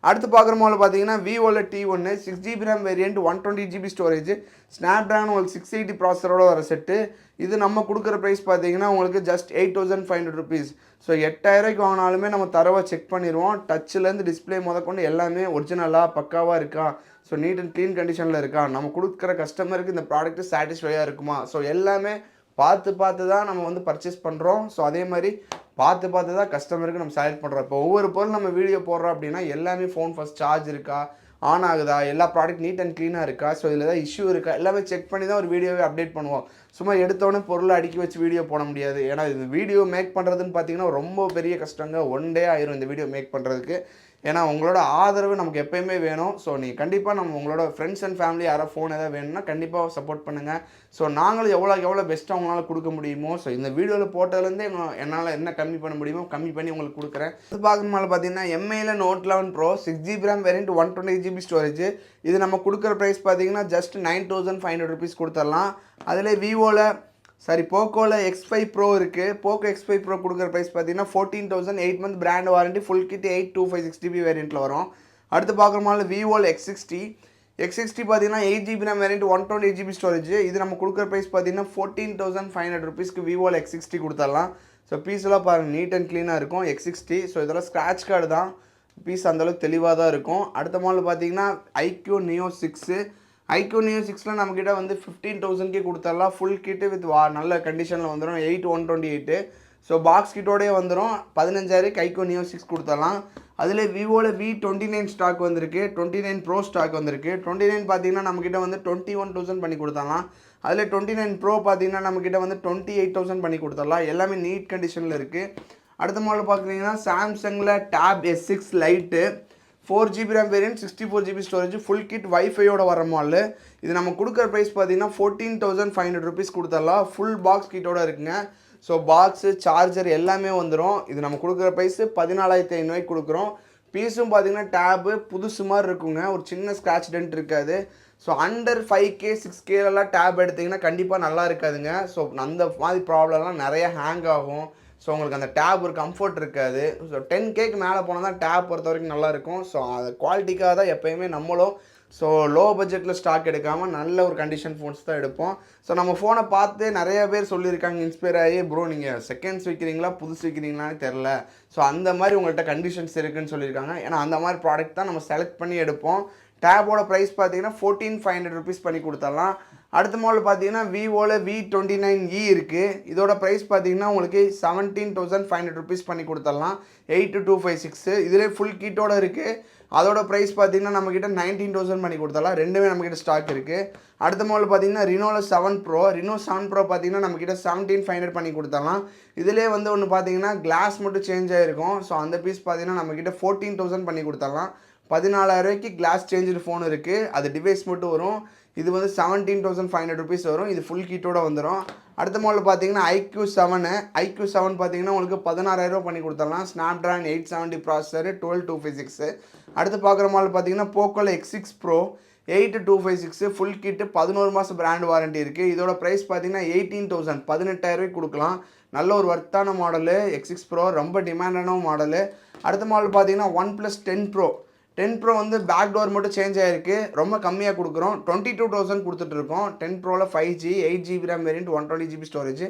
Speaker 1: அடுத்து பார்க்குற மாடல் பார்த்தீங்கன்னா விவோவில் T1 6 GB RAM variant 120 GB storage Snapdragon உங்களுக்கு 680 ப்ராசரோட வர செட்டு. இது நம்ம கொடுக்குற ப்ரைஸ் பார்த்தீங்கன்னா உங்களுக்கு ஜஸ்ட் 8,500 ருபீஸ். ஸோ 8,000 வாங்கினாலுமே நம்ம தரவை செக் பண்ணிடுவோம். டச்சிலேருந்து டிஸ்பிளே முதற்கொண்டு எல்லாமே ஒரிஜினலாக பக்காவாக இருக்கா, ஸோ நீட் அண்ட் க்ளீன் கண்டிஷனில் இருக்கா, நம்ம கொடுக்குற கஸ்டமருக்கு இந்த ப்ராடக்ட்டு சாட்டிஸ்ஃபையாக இருக்குமா, ஸோ எல்லாமே பார்த்து தான் நம்ம வந்து பர்ச்சேஸ் பண்ணுறோம். ஸோ அதே மாதிரி பார்த்து தான் கஸ்டமருக்கு நம்ம செலக்ட் பண்ணுறோம். இப்போ ஒவ்வொரு பொருள் நம்ம வீடியோ போடுறோம் அப்படின்னா எல்லாமே ஃபோன் ஃபஸ்ட் சார்ஜ் இருக்கா, ஆன் ஆகுதா, எல்லா ப்ராடக்ட் நீட் அண்ட் க்ளீனாக இருக்கா, ஸோ இதில் ஏதாவது இஷ்யூ இருக்கா எல்லாமே செக் பண்ணி தான் ஒரு வீடியோவே அப்டேட் பண்ணுவோம். சும்மா எடுத்தோடனே பொருளை அடுக்கி வச்சு வீடியோ போட முடியாது. ஏன்னா இது வீடியோ மேக் பண்ணுறதுன்னு பார்த்தீங்கன்னா ரொம்ப பெரிய கஷ்டங்க. 1 day ஆயிரும் இந்த வீடியோ மேக் பண்ணுறதுக்கு. ஏன்னா உங்களோட ஆதரவு நமக்கு எப்போயுமே வேணும். ஸோ நீங்கள் கண்டிப்பாக நம்ம உங்களோட ஃப்ரெண்ட்ஸ் அண்ட் ஃபேமிலி யாராவது ஃபோன் எதாவது வேணும்னா கண்டிப்பாக சப்போர்ட் பண்ணுங்கள். ஸோ நாங்களும் எவ்வளோ பெஸ்ட்டாக அவங்களால கொடுக்க முடியுமோ, ஸோ இந்த வீடியோவில் போட்டதுலேருந்து என்னால் என்ன கம்மி பண்ண முடியுமோ கம்மி பண்ணி உங்களுக்கு கொடுக்குறேன். இது பார்க்கணுமால பார்த்தீங்கன்னா எம்ஐயில் Note 11 Pro 6 GB RAM variant 120 GB storage. இது நம்ம கொடுக்குற ப்ரைஸ் பார்த்தீங்கன்னா ஜஸ்ட் 9,500 ருபீஸ் கொடுத்துடலாம். அதில் போக்கோவில் X5 Pro இருக்குது. போக்கோ X5 Pro கொடுக்குற ப்ரைஸ் பார்த்தீங்கன்னா 14,000 8 month brand warranty full kit 8256 GB வேரியண்ட்டில் வரும். அடுத்து பார்க்குற மாதிரி விவோவில் X60 பார்த்தீங்கன்னா 8GB RAM variant 128GB storage. இது நம்ம கொடுக்குற ப்ரைஸ் பார்த்தீங்கன்னா 14,500 ருபீஸ்க்கு விவோவில் X60 கொடுத்துடலாம். ஸோ பீஸ்லாம் பாருங்கள் நீட் அண்ட் க்ளீனாக இருக்கும் X60. ஸோ இதெல்லாம் ஸ்க்ராட்ச் கார்டு தான், பீஸ் அந்தளவுக்கு தெளிவாக தான் இருக்கும். அடுத்த மாடல் பார்த்தீங்கன்னா IQ Neo 6. IQ Neo 6ல் நம்மக்கிட்ட வந்து 15,000க்கே கொடுத்துடலாம். ஃபுல் கிட்டு வித் நல்ல கண்டிஷனில் வந்துடும். 8128. ஸோ பாக்ஸ் கிட்டோடய வந்துடும். 15,000க்கு IQ Neo 6 கொடுத்துடலாம். அதில் விவோவில் V29 ஸ்டாக் வந்திருக்கு, 29 ப்ரோ ஸ்டாக் வந்திருக்கு. 29 பார்த்தீங்கன்னா நம்மக்கிட்ட வந்து 21,000 பண்ணி கொடுத்துடலாம். அதில் 29 ப்ரோ பார்த்தீங்கன்னா நம்மக்கிட்ட வந்து 28,000 பண்ணி கொடுத்துடலாம். எல்லாமே நீட் கண்டிஷனில் இருக்குது. அடுத்த மாடல் பார்க்குறீங்கன்னா சாம்சங்கில் Tab S6 lite, 4GB RAM variant, 64GB storage, full kit வைஃபையோட வர மாடல். இது நம்ம கொடுக்குற ப்ரைஸ் பார்த்தீங்கன்னா 14,500 ருபீஸ் கொடுத்துடலாம். ஃபுல் பாக்ஸ் கிட்டோட இருக்குங்க. ஸோ பாக்ஸு சார்ஜர் எல்லாமே வந்துடும். இது நம்ம கொடுக்குற ப்ரைஸு 14,500 கொடுக்குறோம். பீஸும் பார்த்தீங்கன்னா டேபு புதுசு மாதிரி இருக்குங்க, ஒரு சின்ன ஸ்க்ராட்ச் டென்ட் இருக்காது. ஸோ அண்டர் 5K 6Kலாம் டேப் எடுத்திங்கன்னா கண்டிப்பாக நல்லா இருக்காதுங்க. ஸோ அந்த மாதிரி ப்ராப்ளம்லாம் நிறைய ஹேங் ஆகும். ஸோ உங்களுக்கு அந்த டேப் ஒரு கம்ஃபர்ட் இருக்காது. ஸோ 10Kக்கு மேலே போனால் தான் டேப் பொறுத்த வரைக்கும் நல்லாயிருக்கும். ஸோ அது குவாலிட்டிக்காக தான் எப்போயுமே நம்மளும் ஸோ லோ பட்ஜெட்டில் ஸ்டாக் எடுக்காமல் நல்ல ஒரு கண்டிஷன் ஃபோன்ஸ் தான் எடுப்போம். ஸோ நம்ம ஃபோனை பார்த்து நிறைய பேர் சொல்லியிருக்காங்க, இன்ஸ்பயர் ஆகி ப்ரோ நீங்கள் செகண்ட்ஸ் விற்கிறீங்களா புதுசு விற்கிறீங்களான்னு தெரில, ஸோ அந்த மாதிரி உங்கள்கிட்ட கண்டிஷன்ஸ் இருக்குதுன்னு சொல்லியிருக்காங்க. ஏன்னா அந்த மாதிரி ப்ராடக்ட் தான் நம்ம செலக்ட் பண்ணி எடுப்போம். டேபோட ப்ரைஸ் பார்த்தீங்கன்னா 14,500 ருபீஸ் பண்ணி கொடுத்துடலாம். அடுத்த மாடல் பார்த்தீங்கன்னா விவோவில் V29e இருக்குது. இதோட ப்ரைஸ் பார்த்தீங்கன்னா உங்களுக்கு 17,500 ருபீஸ் பண்ணி கொடுத்துடலாம். 8256 இதிலே ஃபுல் கிட்டோட இருக்குது. அதோட ப்ரைஸ் பார்த்தீங்கன்னா நம்மக்கிட்ட 19,000 பண்ணி கொடுத்துடலாம். ரெண்டுமே நம்மக்கிட்ட ஸ்டாக் இருக்குது. அடுத்த மாடல் பார்த்தீங்கன்னா Reno 7 Pro. Reno 7 Pro பார்த்தீங்கன்னா நம்மக்கிட்ட 17,500 பண்ணி கொடுத்துடலாம். இதிலே வந்து ஒன்று பார்த்தீங்கன்னா கிளாஸ் மட்டும் சேஞ்ச் ஆகிருக்கும். ஸோ அந்த பீஸ் பார்த்தீங்கன்னா நம்மக்கிட்ட 14,000 பண்ணி கொடுத்துடலாம். 14,000 கிளாஸ் சேஞ்சு ஃபோன் இருக்குது, அது டிவைஸ் மட்டும் வரும். இது வந்து 17,500 ருபீஸ் வரும். இது ஃபுல் கிட்டோட வந்துடும். அடுத்த மாடல் பார்த்தீங்கன்னா IQ7 பார்த்தீங்கன்னா உங்களுக்கு 16,000 பண்ணி கொடுத்துடலாம். Snapdragon 870 processor, 12,256. அடுத்து பார்க்குற மாடல் பார்த்தீங்கன்னா போக்கோவில் X6 Pro 8256 ஃபுல் கிட்டு, 11 மாதம் பிராண்ட் வாரண்டி இருக்குது. இதோட ப்ரைஸ் பார்த்தீங்கன்னா 18,000 18,000 கொடுக்கலாம். நல்ல ஒரு ஒர்த்தான மாடலு X6 Pro, ரொம்ப டிமாண்டான மாடலு. அடுத்த மாடல் பார்த்தீங்கன்னா OnePlus 10 Pro. 10 Pro வந்து பேக் டோர் மட்டும் சேஞ்ச் ஆகிருக்கு, ரொம்ப கம்மியாக கொடுக்குறோம். 22,000 கொடுத்துட்ருக்கோம். 10 Proவில் 5G 8GB RAM variant, 120GB storage,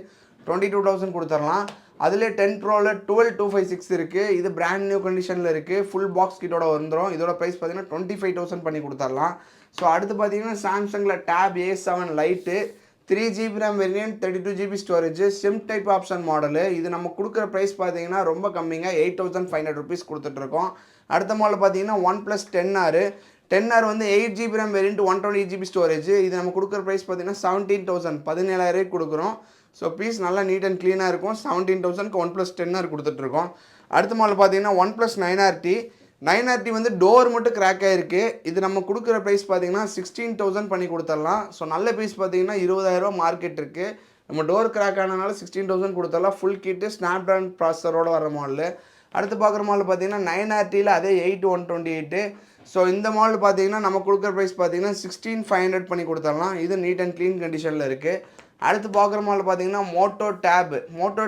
Speaker 1: 22,000 கொடுத்துடலாம். அதிலே 10 Proவில் 12,256 இருக்குது. இது பிராண்ட் நியூ கண்டிஷனில் இருக்குது. ஃபுல் பாக்ஸ் கிட்டோட வந்துடும். இதோட ப்ரைஸ் பார்த்தீங்கன்னா 25,000 பண்ணி கொடுத்துடலாம். ஸோ அடுத்து பார்த்தீங்கன்னா சாம்சங்கில் Tab A7 light, 3GB RAM variant, 32GB storage, sim type option model. இது நம்ம கொடுக்குற ப்ரைஸ் பார்த்தீங்கன்னா ரொம்ப கம்மிங்க, 8,500 ருபீஸ் கொடுத்துட்ருக்கோம். அடுத்த மாடல் பார்த்தீங்கன்னா OnePlus 10R வந்து 8GB RAM variant, 128GB storage. இது நம்ம கொடுக்குற ப்ரைஸ் பார்த்தீங்கன்னா 17,000 17,000 கொடுக்குறோம். ஸோ பீஸ் நல்லா நீட் அண்ட் க்ளீனாக இருக்கும். 17,000க்கு OnePlus 10R கொடுத்துட்ருக்கோம். அடுத்த மாடல் பார்த்தீங்கன்னா OnePlus 9RT வந்து டோர் மட்டும் கிராக் ஆகிருக்கு. இது நம்ம கொடுக்குற ப்ரைஸ் பார்த்தீங்கன்னா 16,000 பண்ணி கொடுத்துடலாம். ஸோ நல்ல பீஸ் பார்த்தீங்கன்னா 20,000 மார்க்கெட் இருக்குது. நம்ம டோர் கிராக் ஆனதுனால 16,000 கொடுத்துடலாம். ஃபுல் கிட்டு Snapdragon ப்ராசஸரோடு வர மாடலு. அடுத்து பார்க்குற மாடல் பார்த்தீங்கன்னா 9RTயில் அதே 8128. ஸோ இந்த மாடல் பார்த்தீங்கன்னா நம்ம கொடுக்குற ப்ரைஸ் பார்த்தீங்கன்னா 16,500 பண்ணி கொடுத்துடலாம். இது நீட் அண்ட் க்ளீன் கண்டிஷனில் இருக்குது. அடுத்து பார்க்குற மாடல் பார்த்தீங்கன்னா மோட்டோ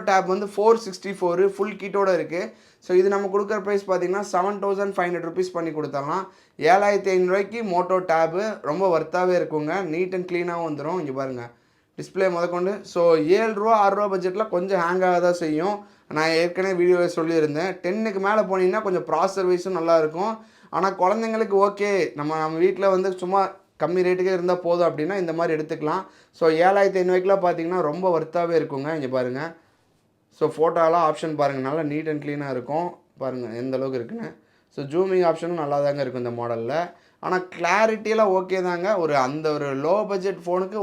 Speaker 1: டேப் வந்து 464 ஃபுல் கிட்டோட இருக்குது. ஸோ இது நம்ம கொடுக்குற ப்ரைஸ் பார்த்தீங்கன்னா 7,500 ருபீஸ் பண்ணி கொடுத்துடலாம். 7,500 மோட்டோ டேபு ரொம்ப ஒர்த்தாகவே இருக்குங்க, நீட் அண்ட் க்ளீனாகவும் வந்துடும். இங்கே பாருங்கள் டிஸ்பிளே முதற்கொண்டு. ஸோ 7 ரூபா 6 ரூபா பட்ஜெட்டில் கொஞ்சம் ஹேங் ஆக தான் செய்யும். நான் ஏற்கனவே வீடியோவில் சொல்லியிருந்தேன். 10க்கு மேலே போனீங்கன்னா கொஞ்சம் ப்ராசஸர் வைஸும் நல்லாயிருக்கும். ஆனால் குழந்தைங்களுக்கு ஓகே, நம்ம வீட்டில் வந்து சும்மா கம்மி ரேட்டுக்கே இருந்தால் போதும் அப்படின்னா இந்த மாதிரி எடுத்துக்கலாம். ஸோ 7,500 பார்த்தீங்கன்னா ரொம்ப ஒர்த்தாகவே இருக்குங்க. இங்கே பாருங்கள். ஸோ ஃபோட்டோலாம் ஆப்ஷன் பாருங்கள், நல்லா நீட் அண்ட் க்ளீனாக இருக்கும். பாருங்கள் எந்த அளவுக்கு இருக்குன்னு. ஸோ ஜூமிங் ஆப்ஷனும் நல்லா தாங்க இருக்கும் இந்த மாடலில். ஆனால் கிளாரிட்டியெல்லாம் ஓகே தாங்க, ஒரு லோ பட்ஜெட் ஃபோனுக்கு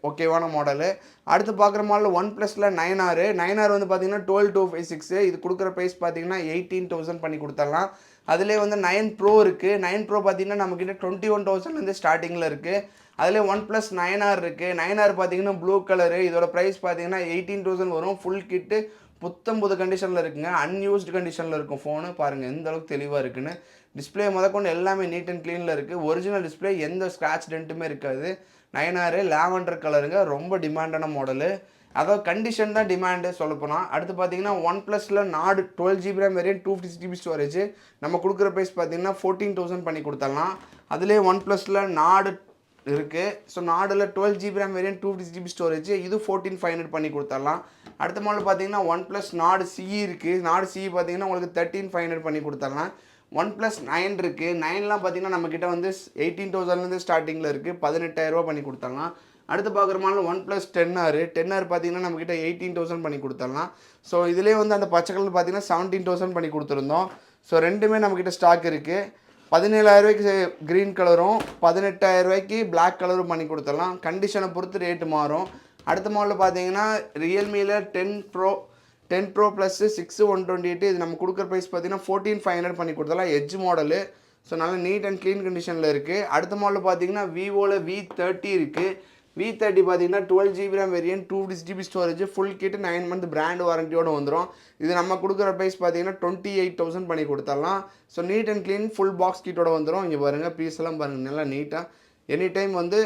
Speaker 1: ஓகேவான மாடலு. அடுத்து பார்க்குற மாடல் OnePlusல 9R வந்து பார்த்தீங்கன்னா 12,256. இது கொடுக்குற ப்ரைஸ் பார்த்தீங்கன்னா 18,000 பண்ணி கொடுத்துடலாம். அதிலே வந்து 9 Pro இருக்குது. 9 Pro பார்த்தீங்கன்னா நம்மக்கிட்ட 21,000 ஸ்டார்டிங்கில் இருக்குது. அதிலே OnePlus 9R இருக்குது. 9R பார்த்தீங்கன்னா ப்ளூ கலரு. இதோட ப்ரைஸ் பார்த்தீங்கன்னா 18,000 வரும். ஃபுல் கிட்டு புது கண்டிஷனில் இருக்குங்க, அன்யூஸ்டு கண்டிஷனில் இருக்கும் ஃபோனு. பாருங்கள் எந்த அளவுக்கு தெளிவாக இருக்குன்னு. டிஸ்பிளே முதற்கொண்டு எல்லாமே நீட் அண்ட் க்ளீனில் இருக்குது. ஒரிஜினல் டிஸ்பிளே, எந்த ஸ்க்ராட்ச் டென்ட்டுமே இருக்காது. 9R லாவெண்டர் கலருங்க, ரொம்ப டிமாண்டான மாடலு. அதாவது கண்டிஷன் தான் டிமாண்டு சொல்லப்போனால். அடுத்து பார்த்தீங்கன்னா ஒன் ப்ளஸில் நாடு 12 GB RAM variant 256 GB storage நம்ம கொடுக்குற ப்ரைஸ் பார்த்தீங்கன்னா 14,000 பண்ணி கொடுத்துடலாம். அதிலே ஒன் ப்ளஸில் நாடு இருக்குது. ஸோ நாடில் 12 GB RAM variant 256 GB storage இது 14,500 பண்ணி கொடுத்துடலாம். அடுத்த மாடல் பார்த்தீங்கன்னா ஒன் ப்ளஸ் நாடு சிஇ இருக்குது. நாடு சிஇ பார்த்தீங்கன்னா உங்களுக்கு 13,500 பண்ணி கொடுத்துடலாம். ஒன் ப்ளஸ் 9 இருக்குது. 9லாம் பார்த்தீங்கன்னா நம்மக்கிட்ட வந்து 18,000லேருந்து ஸ்டார்டிங்கில் இருக்குது. 18,000 பண்ணி கொடுத்துடலாம். அடுத்து பார்க்குற மாடல் ஒன் ப்ளஸ் 10R பார்த்தீங்கன்னா நம்மக்கிட்ட 18,000 பண்ணி கொடுத்துடலாம். ஸோ இதிலே வந்து அந்த பச்சை கலர் பார்த்தீங்கன்னா 17,000 பண்ணி கொடுத்துருந்தோம். ஸோ ரெண்டுமே நம்மக்கிட்ட ஸ்டாக் இருக்குது. 17,000 க்ரீன் கலரும் 18,000 பிளாக் கலரும் பண்ணி கொடுத்துடலாம். கண்டிஷனை பொறுத்து ரேட்டு மாறும். அடுத்த மாடலில் பார்த்தீங்கன்னா ரியல்மியில் 10 ப்ரோ ப்ளஸ் 6/128 இது நம்ம கொடுக்குற ப்ரைஸ் பார்த்தீங்கன்னா 14,500 பண்ணி கொடுத்துடலாம். Edge model. ஸோ நல்ல நீட் அண்ட் க்ளீன் கண்டிஷனில் இருக்குது. அடுத்த மாடலில் பார்த்தீங்கன்னா விவோவில் V30 இருக்குது. V30 பார்த்தீங்கன்னா 12 GB RAM variant 256 GB storage full kit 9 month brand வாரண்டியோடு வந்துடும். இது நம்ம கொடுக்குற ப்ரைஸ் பார்த்தீங்கன்னா 28,000 பண்ணி கொடுத்துடலாம். So neat and clean full box கிட்டோட வந்துடும். இங்கே பாருங்கள் பீஸ் எல்லாம் பாருங்கள் நல்லா நீட்டாக. எனி டைம் வந்து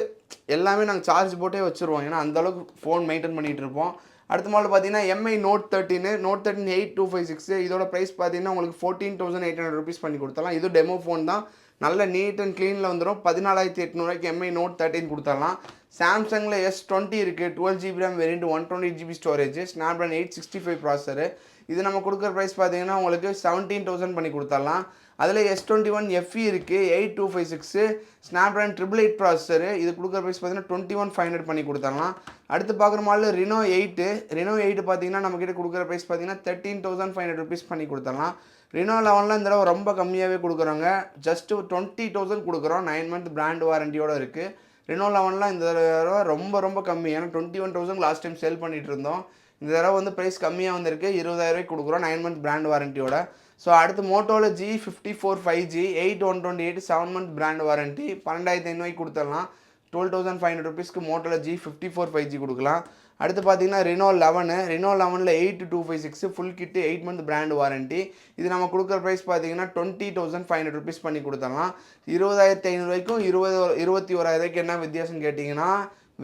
Speaker 1: எல்லாமே நாங்கள் சார்ஜ் போட்டே வச்சுருவோம். ஏன்னா அந்தளவுக்கு ஃபோன் மெயின்டைன் பண்ணிகிட்டு இருப்போம். அடுத்த மாடல் பார்த்தீங்கன்னா MI Note 13 8256 இதோட ப்ரைஸ் பார்த்தீங்கன்னா உங்களுக்கு 14,800 ருபீஸ் பண்ணி கொடுத்துடலாம். இது டெமோ ஃபோன் தான். நல்ல நீட் அண்ட் க்ளீனில் வந்துடும். 14,800 MI Note 13 கொடுத்துடலாம். சாம்சங்கில் S20 இருக்குது. 12 GB RAM variant 128 GB storage Snapdragon 865 processor இது நம்ம கொடுக்குற ப்ரைஸ் பார்த்தீங்கன்னா உங்களுக்கு 17,000 பண்ணி கொடுத்துடலாம். அதில் S21 FE இருக்குது. 8256 ஸ்னாப்ட்ராகன் 888 ப்ராசரு இது கொடுக்குற ப்ரைஸ் பார்த்தீங்கன்னா 21,500 பண்ணி கொடுத்துடலாம். அடுத்து பார்க்குற மாடல் Reno 8 பார்த்தீங்கன்னா நம்மக்கிட்ட கொடுக்குற ப்ரைஸ் பார்த்தீங்கன்னா 13,500 ருபீஸ் பண்ணி கொடுத்துடலாம். Reno 11 இந்த தடவை ரொம்ப கம்மியாகவே கொடுக்குறோங்க. ஜஸ்ட்டு 20,000 கொடுக்குறோம். 9 மந்த் பிராண்ட் வாரண்டியோடு இருக்குது. Reno 11 இந்த தடவை ரொம்ப கம்மி. ஏன்னா 21,000 லாஸ்ட் டைம் சேல் பண்ணிகிட்டு இருந்தோம். இந்த தடவை வந்து ப்ரைஸ் கம்மியாக வந்திருக்கு. 20,000 கொடுக்குறோம் 9 மந்த் பிராண்ட் வாரண்டியோட. ஸோ அடுத்து மோட்டோவில் G54 5G 8/128 7 month brand warranty 12,500 கொடுத்துடலாம். 12,500 ருபீஸ்க்கு மோட்டோவில் G54 5G கொடுக்கலாம். அடுத்து பார்த்தீங்கன்னா Reno 11 8256 full kit 8 month brand warranty இது நம்ம கொடுக்குற ப்ரைஸ் பார்த்தீங்கன்னா 20,500 ருபீஸ் பண்ணி கொடுத்துடலாம். 20,500 21,000 என்ன வித்தியாசம் கேட்டிங்கன்னா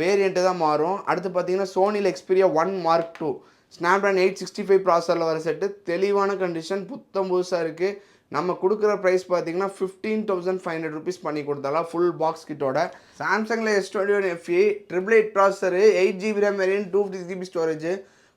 Speaker 1: வேரியண்ட்டு தான் மாறும். அடுத்து பார்த்தீங்கன்னா சோனியில் Xperia 1 Mark II ஸ்னாப்ட்ராகன் 865 ப்ராசரில் வர செட்டு தெளிவான கண்டிஷன் புத்தம் புதுசாக இருக்குது. நம்ம கொடுக்குற ப்ரைஸ் பார்த்தீங்கன்னா 15,500 ருபீஸ் பண்ணி கொடுத்தாலாம் ஃபுல் பாக்ஸ் கிட்டோட. சாம்சங்கில் S21 FE 888 processor 8 GB RAM variant 256 GB storage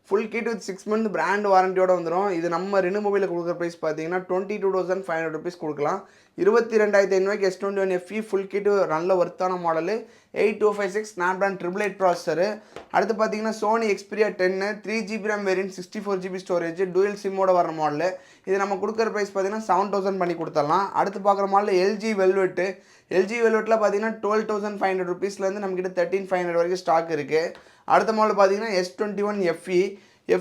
Speaker 1: full kit with 6 month brand வாரண்டியோட வந்துடும். இது நம்ம ரெனு மொபைலில் கொடுக்குற ப்ரைஸ் பார்த்தீங்கன்னா 22,500 ருபீஸ் கொடுக்கலாம். 22,500 S21 FE ஃபுல் கிட் நல்ல ஒர்த்தான மாடலு 8256 ஸ்னாப்ட்ராகன் 888 ப்ராசரு. அடுத்து பார்த்தீங்கன்னா Sony Xperia 10 3 GB RAM variant 64 GB storage dual சிம்மோட வர மாடலு இது நம்ம கொடுக்குற ப்ரைஸ் பார்த்தீங்கன்னா 7,000 பண்ணி கொடுத்துடலாம். அடுத்து பார்க்குற மாடல் LG வெல்வெட்டில் பார்த்தீங்கன்னா 12,500 ருபீஸ்லேருந்து நம்மக்கிட்ட 13,500 வரைக்கும் ஸ்டாக் இருக்குது. அடுத்த மாடல் பார்த்தீங்கன்னா S21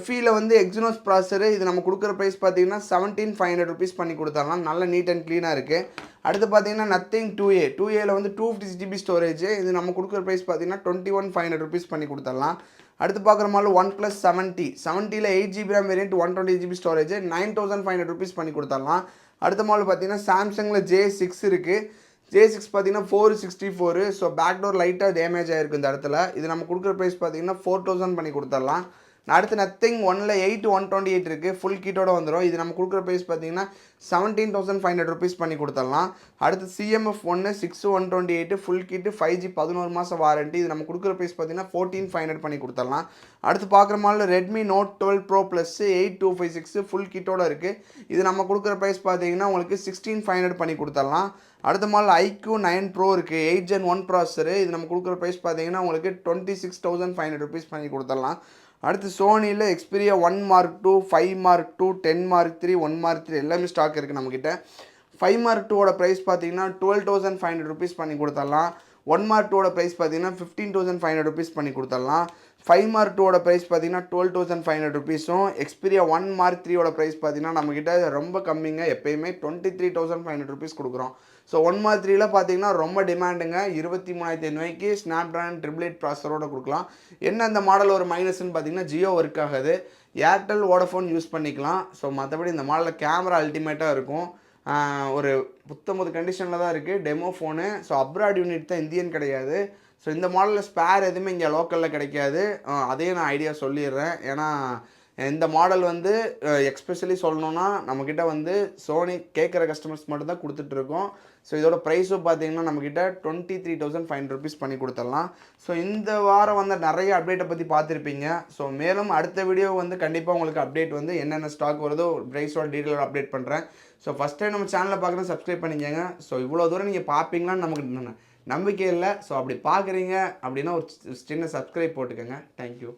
Speaker 1: FEயில் வந்து எக்ஸினோஸ் ப்ராசரு இது நம்ம கொடுக்குற ப்ரைஸ் பார்த்தீங்கன்னா 17,500 ருபீஸ் பண்ணி கொடுத்துடலாம். நல்ல நீட் அண்ட் க்ளீனாக இருக்குது. அடுத்து பார்த்தீங்கன்னா நத்திங் 2Aல வந்து 256 GB ஸ்டோரேஜ் இது நம்ம கொடுக்குற ப்ரைஸ் பார்த்தீங்கன்னா 21,500 ருபீஸ் பண்ணி கொடுத்துடலாம். அடுத்து பார்க்குற model OnePlus 70ல் 8 GB RAM variant 128 GB storage 9,500 rupees பண்ணி கொடுத்துடலாம். அடுத்த மாடல் பார்த்தீங்கன்னா சாம்சங்கில் J6 இருக்குது. J6 பார்த்தீங்கன்னா 464 ஸோ பேக் டோர் லைட்டாக டேமேஜ் ஆகிருக்கு இந்த இடத்துல. இது நம்ம கொடுக்குற ப்ரைஸ் பார்த்தீங்கன்னா 4,000 பண்ணி கொடுத்துடலாம். அடுத்து நத்திங் 1ல் 8/128 இருக்குது ஃபுல் கிட்டோட வந்துடும். இது நம்ம கொடுக்குற ப்ரைஸ் பார்த்தீங்கன்னா 17,500 ருபீஸ் பண்ணி கொடுத்துடலாம். அடுத்து CMF 1 6/128 ஃபுல் கிட்டு 5G 11 மாதம் வாரண்டி இது நம்ம கொடுக்குற ப்ரைஸ் பார்த்தீங்கன்னா 14,500 பண்ணி கொடுத்துடலாம். அடுத்து பார்க்குற model Redmi Note 12 Pro Plus 8256 full கிட்டோட இருக்குது. இது நம்ம கொடுக்குற ப்ரைஸ் பார்த்தீங்கன்னா உங்களுக்கு 16,500 பண்ணி கொடுத்துடலாம். அடுத்த மாடல் iQOO 9 Pro இருக்குது 8 Gen 1 ப்ராசரு இது நம்ம கொடுக்குற ப்ரைஸ் பார்த்தீங்கன்னா உங்களுக்கு 26,500 ருபீஸ் பண்ணி கொடுத்துடலாம். அடுத்து சோனியில் Xperia 1 Mark II 5 Mark II 10 Mark III 1 Mark III எல்லாமே ஸ்டாக் இருக்குது நம்மக்கிட்ட. 5 Mark IIயோட ப்ரைஸ் பார்த்தீங்கன்னா 12,500 ருபீஸ் பண்ணி கொடுத்துடலாம். 1 Mark IIயோட ப்ரைஸ் பார்த்தீங்கன்னா 15,500 ருபீஸ் பண்ணி கொடுத்துடலாம். 5 Mark IIயோட ப்ரைஸ் பார்த்தீங்கன்னா 12,500 ருபீஸும் Xperia 1 Mark IIIயோட ப்ரைஸ் பார்த்தீங்கன்னா நம்மக்கிட்ட ரொம்ப கம்மிங்க. எப்பயுமே 23,500 ருபீஸ் கொடுக்குறோம். ஸோ 1 Mark IIIல பார்த்தீங்கன்னா ரொம்ப டிமாண்டுங்க. 23,500 ஸ்னாப்ட்ராகன் 888 ப்ராசரோட கொடுக்கலாம். என்ன அந்த மாடல் ஒரு மைனஸ்ன்னு பார்த்தீங்கன்னா ஜியோ ஒர்க் ஆகாது. ஏர்டெல் வோடஃபோன் யூஸ் பண்ணிக்கலாம். ஸோ மற்றபடி இந்த மாடலில் கேமரா அல்டிமேட்டாக இருக்கும். ஒரு புத்தம்பது கண்டிஷனில் தான் இருக்குது demo phone. So abroad unit தான் இந்தியன் கிடையாது. ஸோ இந்த மாடலில் ஸ்பேர் எதுவுமே இங்கே லோக்கலில் கிடைக்காது. அதையும் நான் ஐடியா சொல்லிடுறேன். ஏன்னா இந்த மாடல் வந்து எக்ஸ்பெஷலி சொல்லணுன்னா நம்மக்கிட்ட வந்து சோனி கேட்குற கஸ்டமர்ஸ் மட்டும் தான் கொடுத்துட்ருக்கோம். ஸோ இதோட ப்ரைஸும் பார்த்தீங்கன்னா நம்மக்கிட்ட 23,500 ருபீஸ் பண்ணி கொடுத்துடலாம். ஸோ இந்த வாரம் வந்து நிறைய அப்டேட்டை பற்றி பார்த்துருப்பீங்க. ஸோ மேலும் அடுத்த வீடியோ வந்து கண்டிப்பாக உங்களுக்கு அப்டேட் வந்து என்னென்ன ஸ்டாக் வருதோ ப்ரைஸோட டீட்டெயிலோட அப்டேட் பண்ணுறேன். ஸோ ஃபஸ்ட் டைம் நம்ம சேனலில் பார்க்குறது சப்ஸ்கிரைப் பண்ணிக்கோங்க. ஸோ இவ்வளோ தூரம் நீங்கள் பார்ப்பீங்களான்னு நமக்கு நம்பிக்கை இல்லை. ஸோ அப்படி பார்க்குறீங்க அப்படின்னா ஒரு சின்ன சப்ஸ்கிரைப் போட்டுக்கோங்க. தேங்க்யூ.